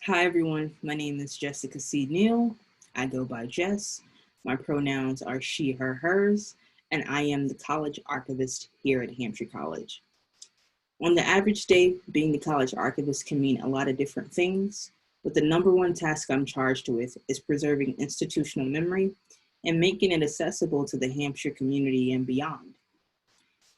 Hi everyone, my name is Jessica C. Neal. I go by Jess. My pronouns are she, her, hers, and I am the college archivist here at Hampshire College. On the average day, being the college archivist can mean a lot of different things, but the number one task I'm charged with is preserving institutional memory and making it accessible to the Hampshire community and beyond.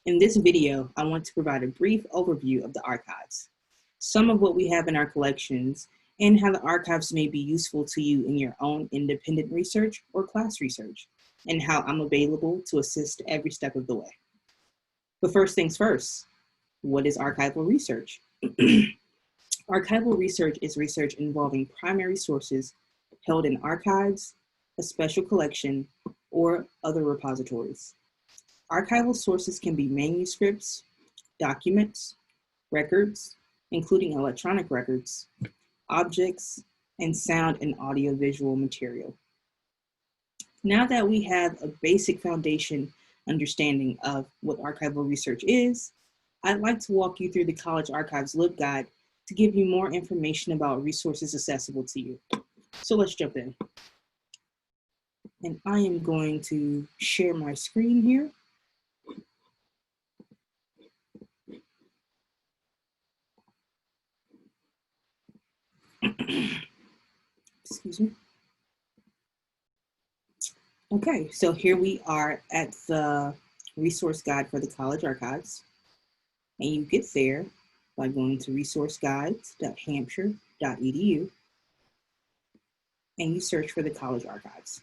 In this video, I want to provide a brief overview of the archives, some of what we have in our collections, and how the archives may be useful to you in your own independent research or class research, and how I'm available to assist every step of the way. But first things first, what is archival research? Archival research is research involving primary sources held in archives, a special collection, or other repositories. Archival sources can be manuscripts, documents, records, including electronic records, objects, and sound and audiovisual material. Now that we have a basic foundation understanding of what archival research is, I'd like to walk you through the College Archives LibGuide to give you more information about resources accessible to you. So let's jump in. And I am going to share my screen here. Excuse me. Okay, so here we are at the resource guide for the College Archives. And you get there by going to resourceguides.hampshire.edu and you search for the College Archives.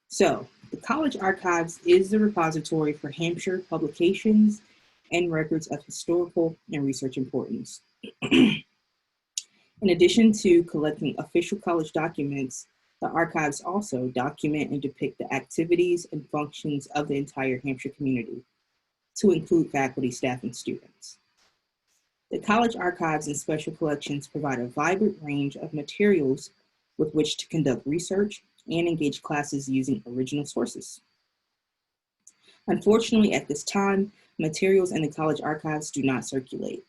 So the College Archives is the repository for Hampshire publications and records of historical and research importance. In addition to collecting official college documents, the archives also document and depict the activities and functions of the entire Hampshire community, to include faculty, staff, and students. The College Archives and Special Collections provide a vibrant range of materials with which to conduct research and engage classes using original sources. Unfortunately, at this time, materials in the College Archives do not circulate.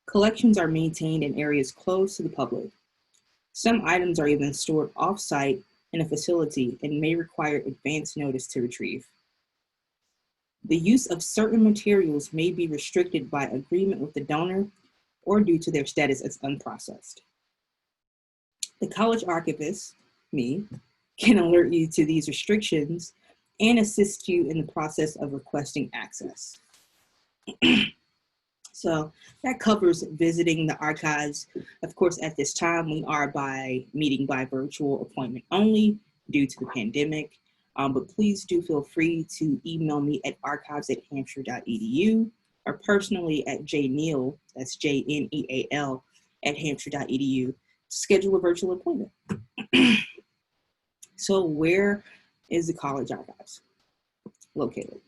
Collections are maintained in areas closed to the public. Some items are even stored off-site in a facility and may require advance notice to retrieve. The use of certain materials may be restricted by agreement with the donor or due to their status as unprocessed. The college archivist, me, can alert you to these restrictions and assist you in the process of requesting access. So that covers visiting the archives. Of course, at this time, we are meeting by virtual appointment only due to the pandemic. But please do feel free to email me at archives@hampshire.edu or personally at jneal, that's Jneal, at hampshire.edu to schedule a virtual appointment. So where is the College Archives located?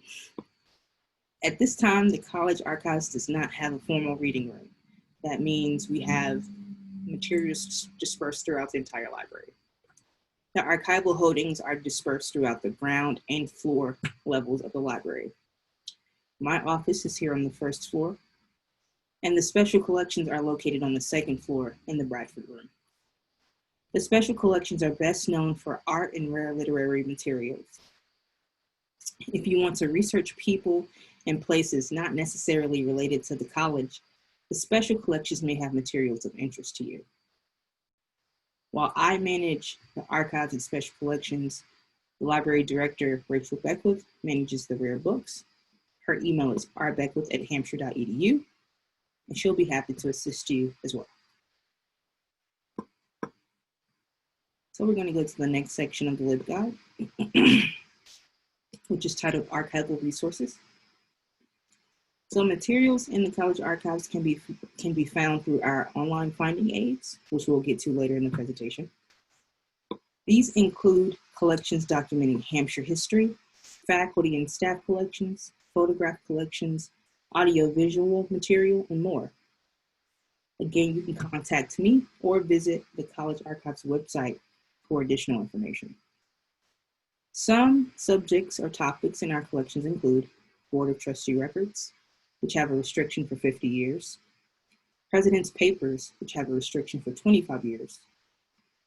At this time, the College Archives does not have a formal reading room. That means we have materials dispersed throughout the entire library. The archival holdings are dispersed throughout the ground and floor levels of the library. My office is here on the first floor, and the special collections are located on the second floor in the Bradford room. The special collections are best known for art and rare literary materials. If you want to research people and places not necessarily related to the college, the special collections may have materials of interest to you. While I manage the archives and special collections, the library director, Rachel Beckwith, manages the rare books. Her email is rbeckwith@hampshire.edu, and she'll be happy to assist you as well. So we're going to go to the next section of the LibGuide, which is titled Archival Resources. So materials in the College Archives can be found through our online finding aids, which we'll get to later in the presentation. These include collections documenting Hampshire history, faculty and staff collections, photograph collections, audiovisual material, and more. Again, you can contact me or visit the College Archives website for additional information. Some subjects or topics in our collections include Board of Trustee records, which have a restriction for 50 years, President's papers, which have a restriction for 25 years,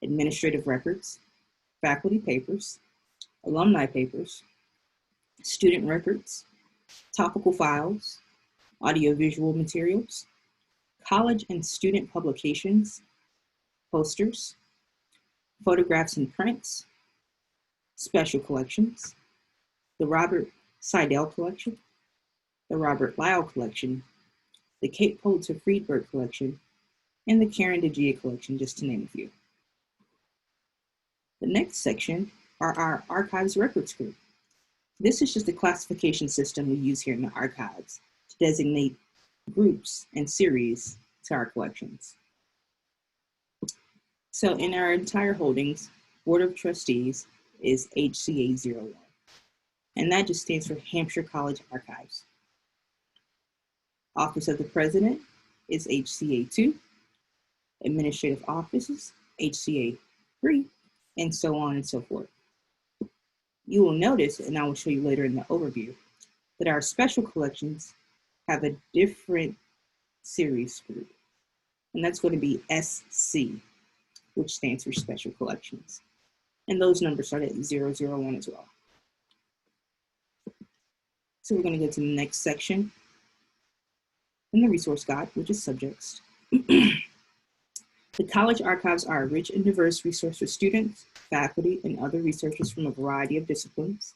administrative records, faculty papers, alumni papers, student records, topical files, audiovisual materials, college and student publications, posters, photographs and prints, special collections, the Robert Seidel collection, the Robert Lyle collection, the Kate Pulitzer Friedberg collection, and the Karen DeGia collection, just to name a few. The next section are our archives records group. This is just a classification system we use here in the archives to designate groups and series to our collections. So in our entire holdings, Board of Trustees is HCA 01, and that just stands for Hampshire College Archives. Office of the President is HCA 2, Administrative Offices, HCA 3, and so on and so forth. You will notice, and I will show you later in the overview, that our special collections have a different series group, and that's going to be SC, which stands for Special Collections. And those numbers start at 001 as well. So we're going to go to the next section in the resource guide, which is subjects. The college archives are a rich and diverse resource for students, faculty, and other researchers from a variety of disciplines.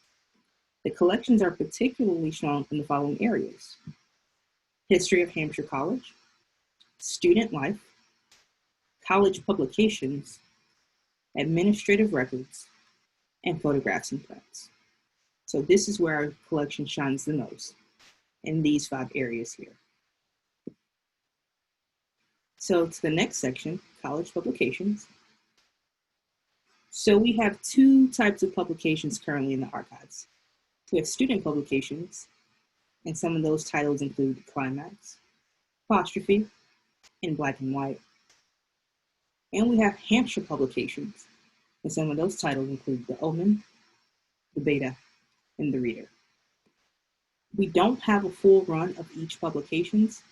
The collections are particularly strong in the following areas: history of Hampshire College, student life, college publications, administrative records, and photographs and prints. So this is where our collection shines the most, in these 5 areas here. So to the next section, college publications. So we have 2 types of publications currently in the archives. We have student publications, and some of those titles include Climax, Apostrophe, and Black and White. And we have Hampshire publications, and some of those titles include The Omen, The Beta, and The Reader. We don't have a full run of each publications,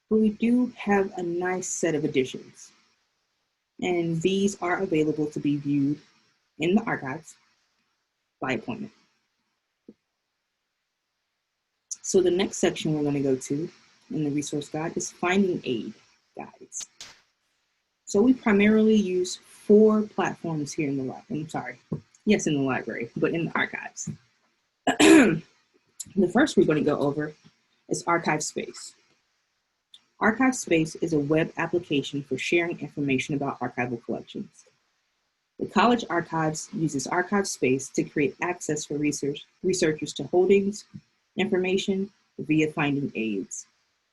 but we do have a nice set of editions. And these are available to be viewed in the archives by appointment. So the next section we're going to go to in the resource guide is finding aid guides. So we primarily use 4 platforms here in the library. In the library, but in the archives. The first we're going to go over is Archive Space. Archive Space is a web application for sharing information about archival collections. The College Archives uses Archive Space to create access for researchers to holdings, information via finding aids.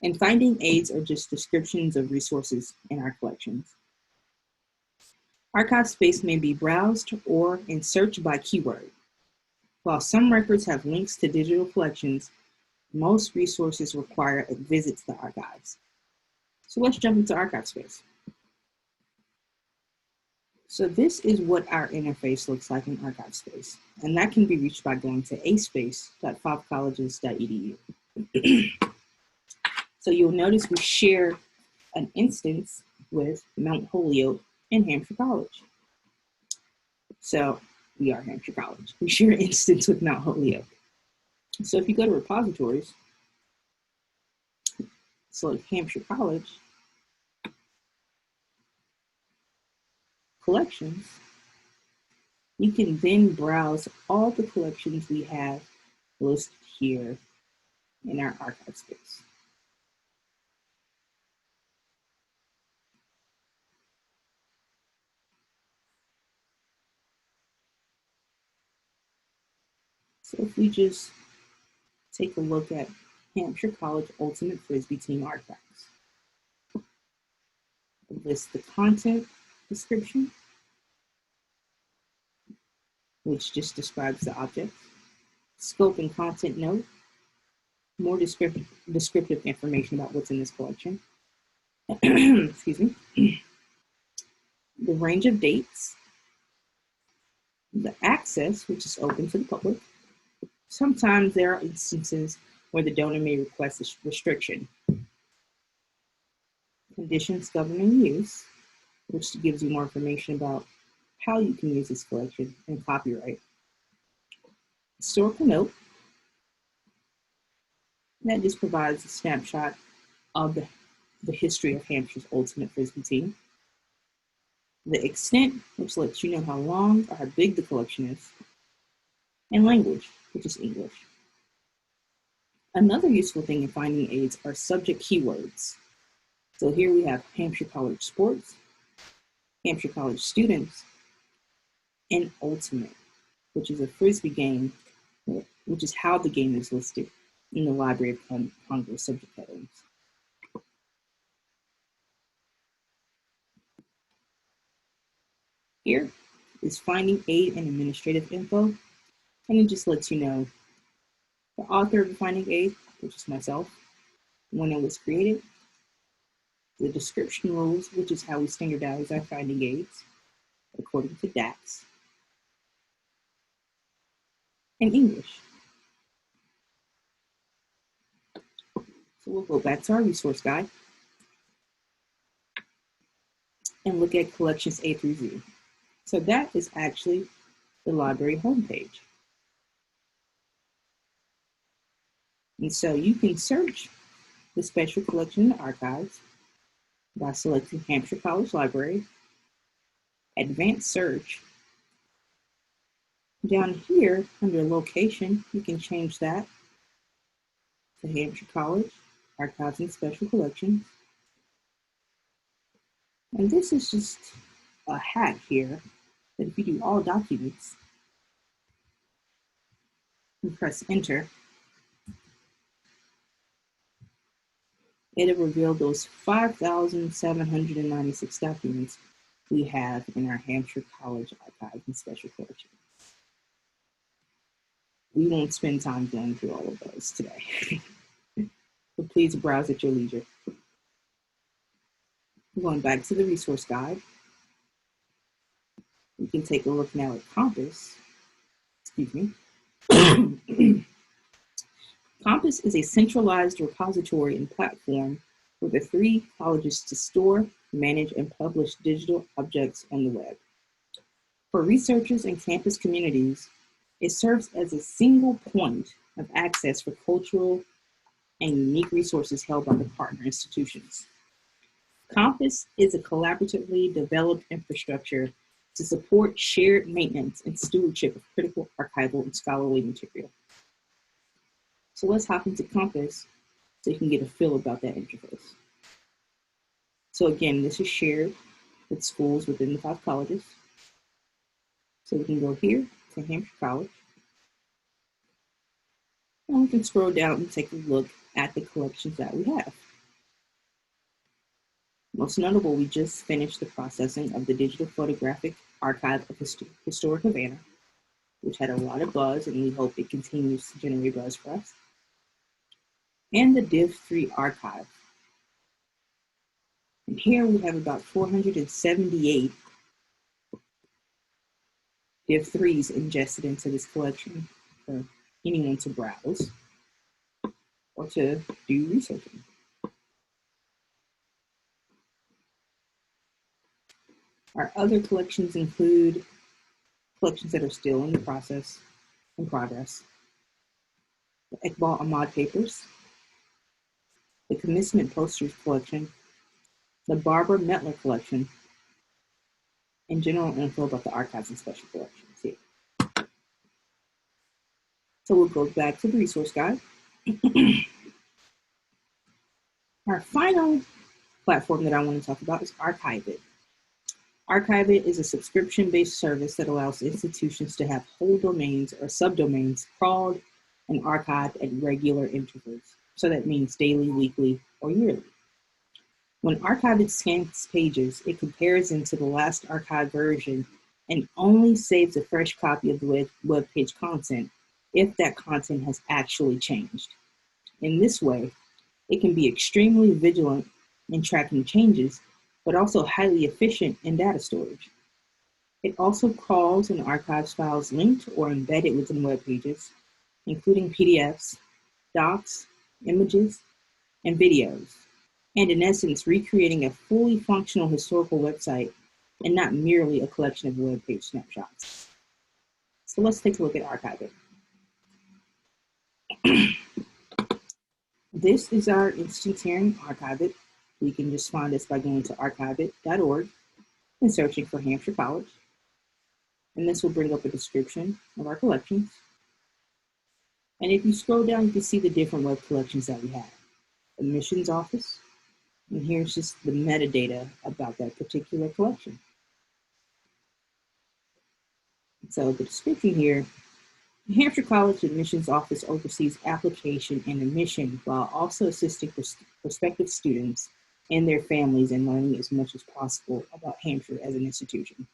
And finding aids are just descriptions of resources in our collections. Archive Space may be browsed or in search by keyword. While some records have links to digital collections, most resources require a visit to the archives. So let's jump into Archive Space. So this is what our interface looks like in Archive Space, and that can be reached by going to aspace.fobcolleges.edu. So you'll notice we share an instance with Mount Holyoke and Hampshire College. So we are Hampshire College. We share an instance with Mount Holyoke. So if you go to repositories, select Hampshire College, collections, you can then browse all the collections we have listed here in our archive space. So if we just take a look at Hampshire College Ultimate Frisbee Team Archives, list the content description, which just describes the object, scope and content note, more descriptive information about what's in this collection, excuse me, the range of dates, the access, which is open to the public. Sometimes there are instances where the donor may request a restriction. conditions governing use, which gives you more information about how you can use this collection, and copyright. Historical note, that just provides a snapshot of the history of Hampshire's ultimate Frisbee team. The extent, which lets you know how long or how big the collection is. And language, which is English. Another useful thing in finding aids are subject keywords. So here we have Hampshire College sports, Hampshire College students, and ultimate, which is a Frisbee game, which is how the game is listed in the Library of Congress subject headings. Here is finding aid and administrative info, and it just lets you know the author of the finding aid, which is myself, when it was created, the description rules, which is how we standardize our finding aids according to DAX, and English. So we'll go back to our resource guide and look at collections A through Z. So that is actually the library homepage. And so you can search the special collection in the archives by selecting Hampshire College Library, advanced search. Down here under location, you can change that to Hampshire College, Archives and Special Collections. And this is just a hack here that if you do all documents, and press enter, it'll reveal those 5,796 documents we have in our Hampshire College Archives and Special Collections. We won't spend time going through all of those today, but please browse at your leisure. Going back to the resource guide, we can take a look now at Compass. Excuse me. Compass is a centralized repository and platform for the 3 colleges to store, manage, and publish digital objects on the web. For researchers and campus communities, it serves as a single point of access for cultural and unique resources held by the partner institutions. Compass is a collaboratively developed infrastructure to support shared maintenance and stewardship of critical archival and scholarly material. So let's hop into Compass so you can get a feel about that interface. So again, this is shared with schools within the 5 colleges. So we can go here to Hampshire College. And we can scroll down and take a look at the collections that we have. Most notable, we just finished the processing of the Digital Photographic Archive of Historic Havana, which had a lot of buzz, and we hope it continues to generate buzz for us. And the Div 3 archive. And here we have about 478 Div 3s ingested into this collection for anyone to browse or to do researching. Our other collections include collections that are still in progress. The Iqbal Ahmad papers, the Commencement Posters collection, the Barbara Mettler collection, and general info about the archives and special collections here. So we'll go back to the resource guide. Our final platform that I want to talk about is archivist. Archivist is a subscription-based service that allows institutions to have whole domains or subdomains crawled and archived at regular intervals. So that means daily, weekly, or yearly. When archivist scans pages, it compares them to the last archived version and only saves a fresh copy of the web page content if that content has actually changed. In this way, it can be extremely vigilant in tracking changes, but also highly efficient in data storage. It also crawls and archives files linked or embedded within web pages, including PDFs, docs, images, and videos. and in essence, recreating a fully functional historical website and not merely a collection of web page snapshots. So let's take a look at archiving. This is our instantaneous archive. You can just find us by going to archivit.org and searching for Hampshire College. And this will bring up a description of our collections. And if you scroll down, you can see the different web collections that we have. Admissions office, and here's just the metadata about that particular collection. So the description here, the Hampshire College Admissions Office oversees application and admission while also assisting prospective students and their families in learning as much as possible about Hampshire as an institution.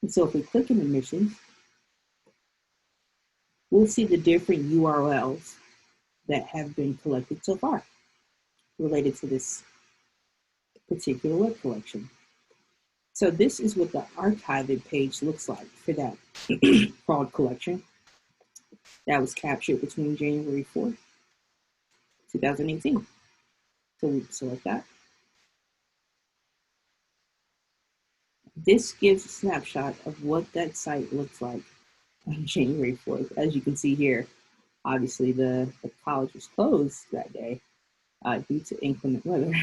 And so if we click in admissions, we'll see the different URLs that have been collected so far related to this particular web collection. So this is what the archived page looks like for that fraud collection that was captured between January 4th, 2018. So we select that. This gives a snapshot of what that site looks like on January 4th. As you can see here, obviously the college was closed that day due to inclement weather.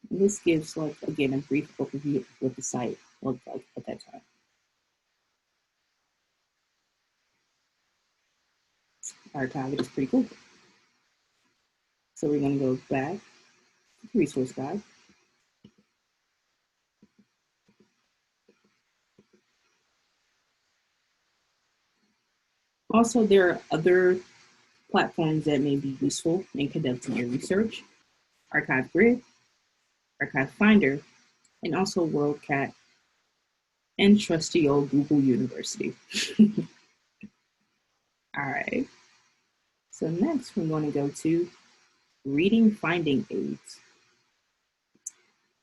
And this gives, like, again, a brief overview of what the site looked like at that time. Archive is pretty cool. So we're going to go back to the resource guide. Also, there are other platforms that may be useful in conducting your research. Archive Grid, Archive Finder, and also WorldCat, and trusty old Google University. All right. So next, we're going to go to reading finding aids.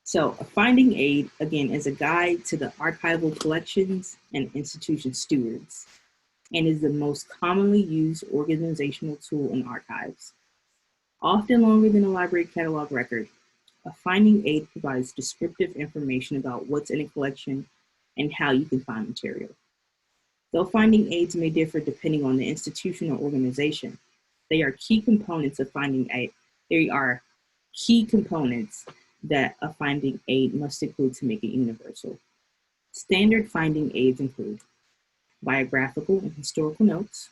So a finding aid, again, is a guide to the archival collections and institution stewards, and is the most commonly used organizational tool in archives. Often longer than a library catalog record, a finding aid provides descriptive information about what's in a collection and how you can find material. Though finding aids may differ depending on the institution or organization, they are key components of finding aid. They are key components that a finding aid must include to make it universal. Standard finding aids include biographical and historical notes,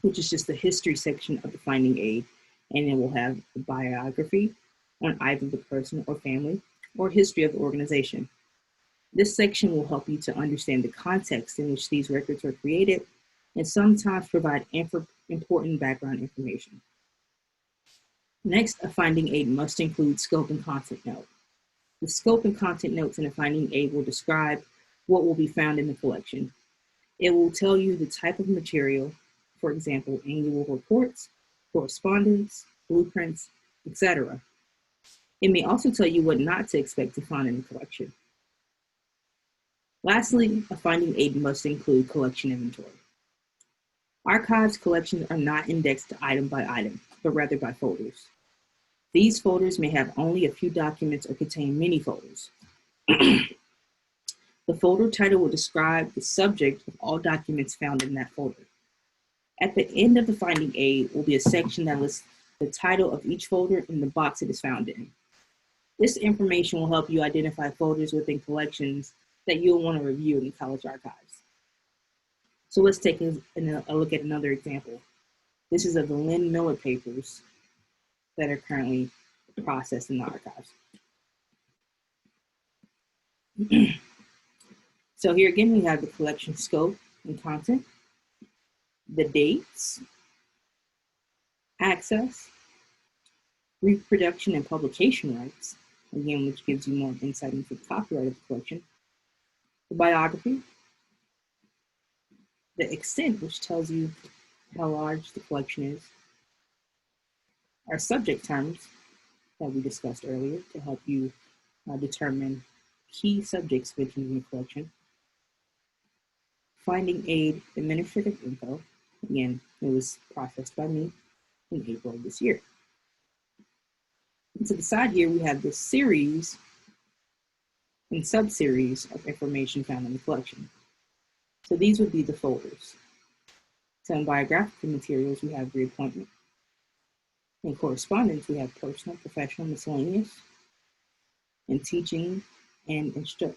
which is just the history section of the finding aid, and it will have a biography on either the person or family or history of the organization. This section will help you to understand the context in which these records were created and sometimes provide important background information. Next, a finding aid must include scope and content note. The scope and content notes in a finding aid will describe what will be found in the collection. It will tell you the type of material, for example, annual reports, correspondence, blueprints, etc. It may also tell you what not to expect to find in the collection. Lastly, a finding aid must include collection inventory. Archives collections are not indexed item by item, but rather by folders. These folders may have only a few documents or contain many folders. The folder title will describe the subject of all documents found in that folder. At the end of the finding aid will be a section that lists the title of each folder and the box it is found in. This information will help you identify folders within collections that you'll want to review in the college archives. So let's take a look at another example. This is of the Lynn Miller papers that are currently processed in the archives. So here again, we have the collection scope and content, the dates, access, reproduction and publication rights, again, which gives you more insight into the copyright of the collection, the biography, the extent, which tells you how large the collection is, our subject terms that we discussed earlier to help you determine key subjects mentioned in the collection, finding aid administrative info, again, it was processed by me in April of this year. And to the side here, we have the series and sub-series of information found in the collection. So these would be the folders. So in biographical materials, we have reappointment. In correspondence, we have personal, professional, miscellaneous. In teaching and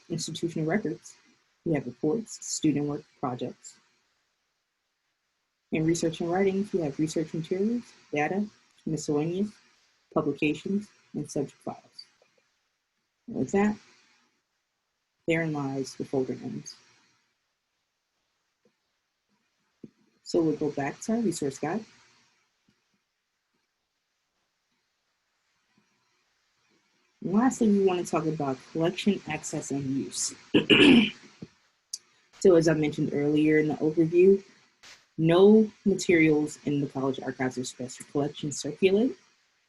institutional records, we have reports, student work, projects. In research and writings, we have research materials, data, miscellaneous, publications, and subject files. And with that, therein lies the folder names. So we'll go back to our resource guide. And lastly, we want to talk about collection, access, and use. So as I mentioned earlier in the overview, no materials in the college archives or special collections circulate,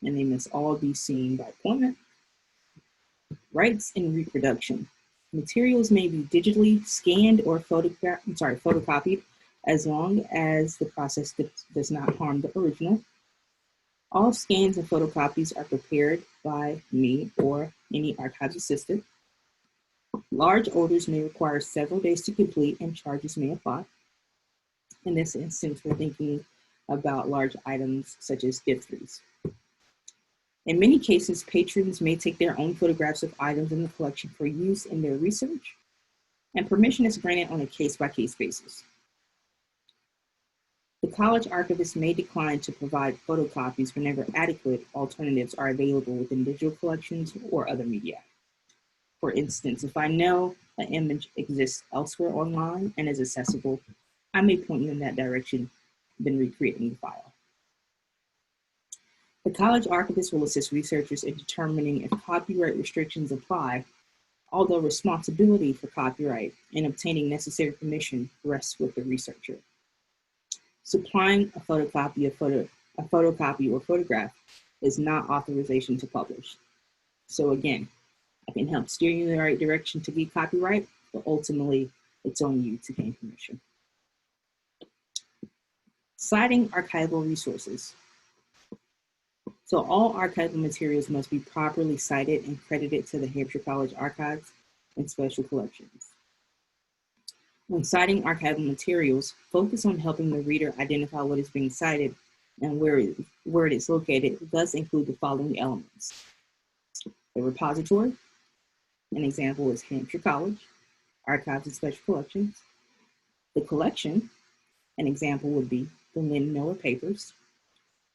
and they must all be seen by appointment. Rights and reproduction. Materials may be digitally scanned or photocopied as long as the process does not harm the original. All scans and photocopies are prepared by me or any archives assistant. Large orders may require several days to complete and charges may apply. In this instance, we're thinking about large items such as gift wreaths. In many cases, patrons may take their own photographs of items in the collection for use in their research, and permission is granted on a case-by-case basis. The college archivist may decline to provide photocopies whenever adequate alternatives are available within digital collections or other media. For instance, if I know an image exists elsewhere online and is accessible, I may point you in that direction, then recreating the file. The college archivist will assist researchers in determining if copyright restrictions apply, although responsibility for copyright and obtaining necessary permission rests with the researcher. Supplying a photocopy or photograph is not authorization to publish. So again, I can help steer you in the right direction to get copyright, but ultimately it's on you to gain permission. Citing archival resources. So all archival materials must be properly cited and credited to the Hampshire College archives and special collections. When citing archival materials, focus on helping the reader identify what is being cited and where it is located, thus include the following elements. The repository, an example is Hampshire College, archives and special collections. The collection, an example would be the Lynn Miller papers.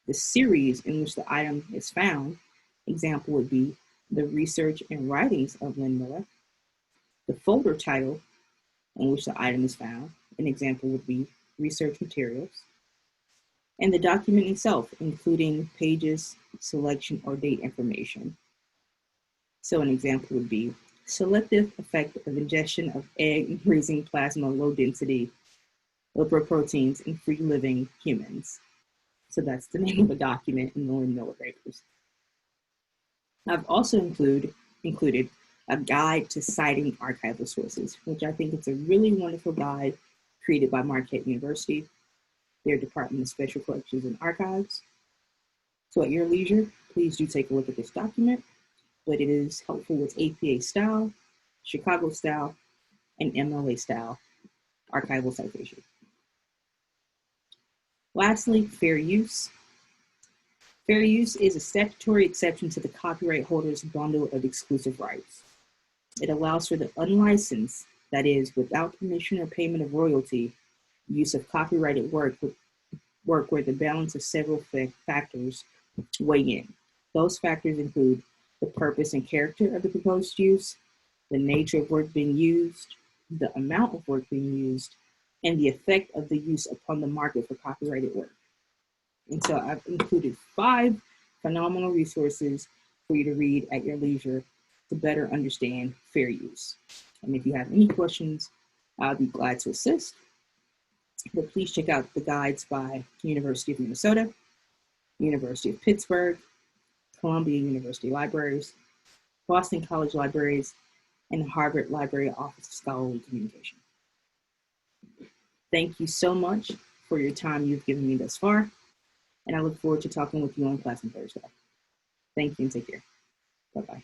The series in which the item is found, example would be the research and writings of Lynn Miller. The folder title in which the item is found, an example would be research materials. And the document itself, including pages, selection, or date information. So an example would be selective effect of ingestion of egg-raising plasma low-density lipoproteins in free-living humans. So that's the name of a document in the Lynn Miller papers. I've also included a guide to citing archival sources, which I think it's a really wonderful guide created by Marquette University, their Department of Special Collections and Archives. So at your leisure, please do take a look at this document, but it is helpful with APA style, Chicago style, and MLA style archival citation. Lastly, fair use. Fair use is a statutory exception to the copyright holder's bundle of exclusive rights. It allows for the unlicensed, that is, without permission or payment of royalty, use of copyrighted work where the balance of several factors weigh in. Those factors include the purpose and character of the proposed use, the nature of work being used, the amount of work being used, and the effect of the use upon the market for copyrighted work. And so I've included 5 phenomenal resources for you to read at your leisure to better understand fair use. And if you have any questions, I'll be glad to assist. But please check out the guides by University of Minnesota, University of Pittsburgh, Columbia University Libraries, Boston College Libraries, and Harvard Library Office of Scholarly Communication. Thank you so much for your time you've given me thus far, and I look forward to talking with you on Class on Thursday. Thank you and take care. Bye-bye.